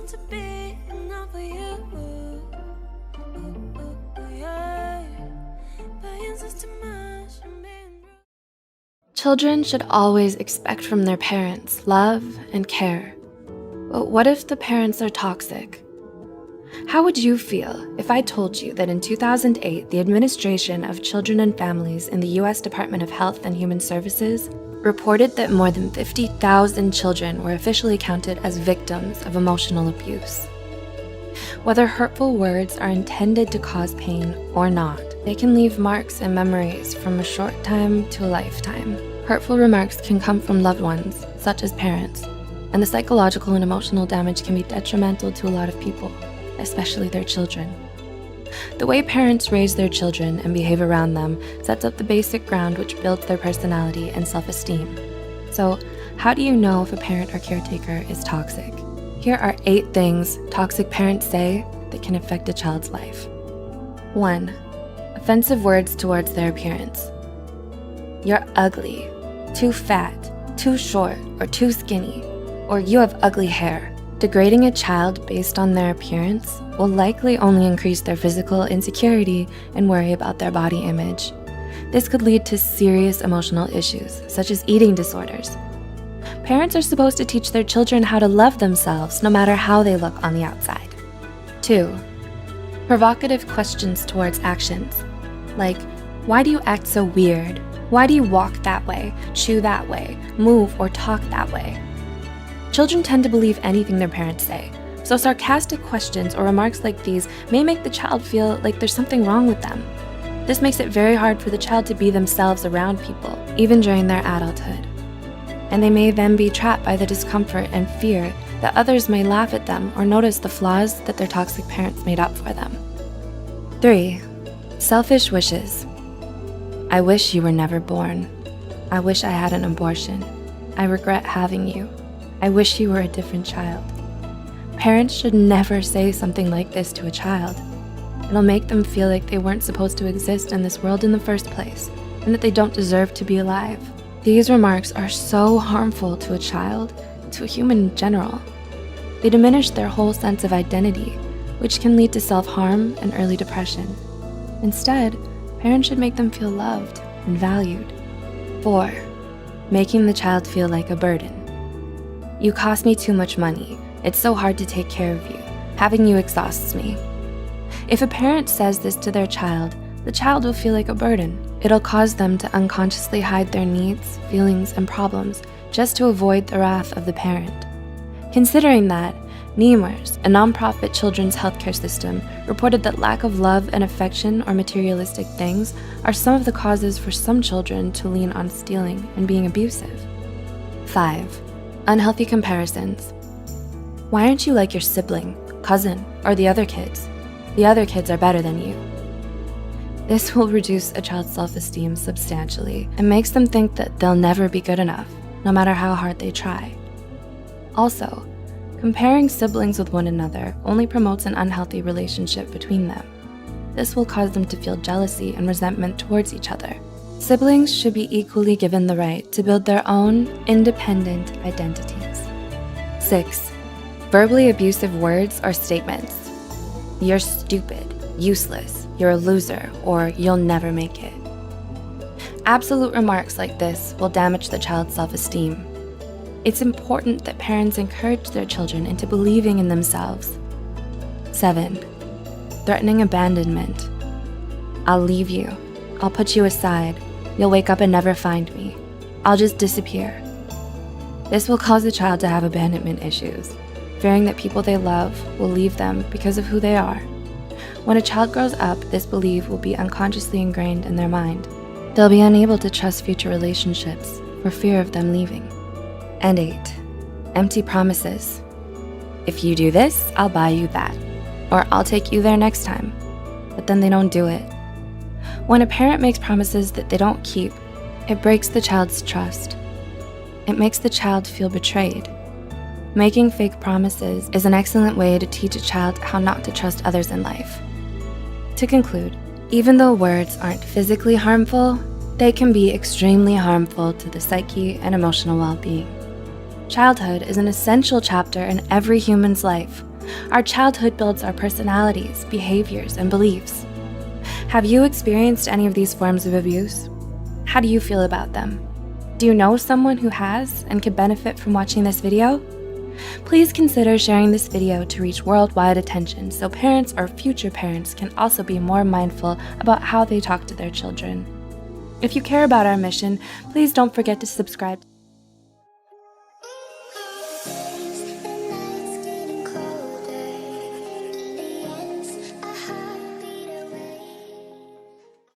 want to be enough for you. Yeah. Patience is too much. I'm being rude. Children should always expect from their parents love and care. But what if the parents are toxic? How would you feel if I told you that in 2008, the Administration of Children and Families in the US Department of Health and Human Services reported that more than 50,000 children were officially counted as victims of emotional abuse? Whether hurtful words are intended to cause pain or not, they can leave marks and memories from a short time to a lifetime. Hurtful remarks can come from loved ones, such as parents, and the psychological and emotional damage can be detrimental to a lot of people, especially their children. The way parents raise their children and behave around them sets up the basic ground which builds their personality and self-esteem. So, how do you know if a parent or caretaker is toxic? Here are 8 things toxic parents say that can affect a child's life. 1. Offensive words towards their appearance. You're ugly, too fat, too short, or too skinny, or you have ugly hair. Degrading a child based on their appearance will likely only increase their physical insecurity and worry about their body image. This could lead to serious emotional issues, such as eating disorders. Parents are supposed to teach their children how to love themselves no matter how they look on the outside. 2. Provocative questions towards actions, like, why do you act so weird? Why do you walk that way, chew that way, move or talk that way? Children tend to believe anything their parents say, so sarcastic questions or remarks like these may make the child feel like there's something wrong with them. This makes it very hard for the child to be themselves around people, even during their adulthood. And they may then be trapped by the discomfort and fear that others may laugh at them or notice the flaws that their toxic parents made up for them. 3. Selfish wishes. I wish you were never born. I wish I had an abortion. I regret having you. I wish you were a different child. Parents should never say something like this to a child. It'll make them feel like they weren't supposed to exist in this world in the first place, and that they don't deserve to be alive. These remarks are so harmful to a child, to a human in general. They diminish their whole sense of identity, which can lead to self-harm and early depression. Instead, parents should make them feel loved and valued. 4. Making the child feel like a burden. You cost me too much money. It's so hard to take care of you. Having you exhausts me. If a parent says this to their child, the child will feel like a burden. It'll cause them to unconsciously hide their needs, feelings, and problems just to avoid the wrath of the parent. Considering that, NEMRS, a nonprofit children's healthcare system, reported that lack of love and affection or materialistic things are some of the causes for some children to lean on stealing and being abusive. 5. Unhealthy comparisons. Why aren't you like your sibling, cousin, or the other kids? The other kids are better than you. This will reduce a child's self-esteem substantially and makes them think that they'll never be good enough, no matter how hard they try. Also, comparing siblings with one another only promotes an unhealthy relationship between them. This will cause them to feel jealousy and resentment towards each other. Siblings should be equally given the right to build their own independent identities. 6. Verbally abusive words or statements. You're stupid, useless, you're a loser, or you'll never make it. Absolute remarks like this will damage the child's self-esteem. It's important that parents encourage their children into believing in themselves. 7. Threatening abandonment. I'll leave you. I'll put you aside. You'll wake up and never find me. I'll just disappear. This will cause the child to have abandonment issues, fearing that people they love will leave them because of who they are. When a child grows up, this belief will be unconsciously ingrained in their mind. They'll be unable to trust future relationships for fear of them leaving. And 8. Empty promises. If you do this, I'll buy you that, or I'll take you there next time, but then they don't do it. When a parent makes promises that they don't keep, it breaks the child's trust. It makes the child feel betrayed. Making fake promises is an excellent way to teach a child how not to trust others in life. To conclude, even though words aren't physically harmful, they can be extremely harmful to the psyche and emotional well-being. Childhood is an essential chapter in every human's life, Our childhood builds our personalities, behaviors, and beliefs. Have you experienced any of these forms of abuse? How do you feel about them? Do you know someone who has and could benefit from watching this video? Please consider sharing this video to reach worldwide attention so parents or future parents can also be more mindful about how they talk to their children. If you care about our mission, please don't forget to subscribe.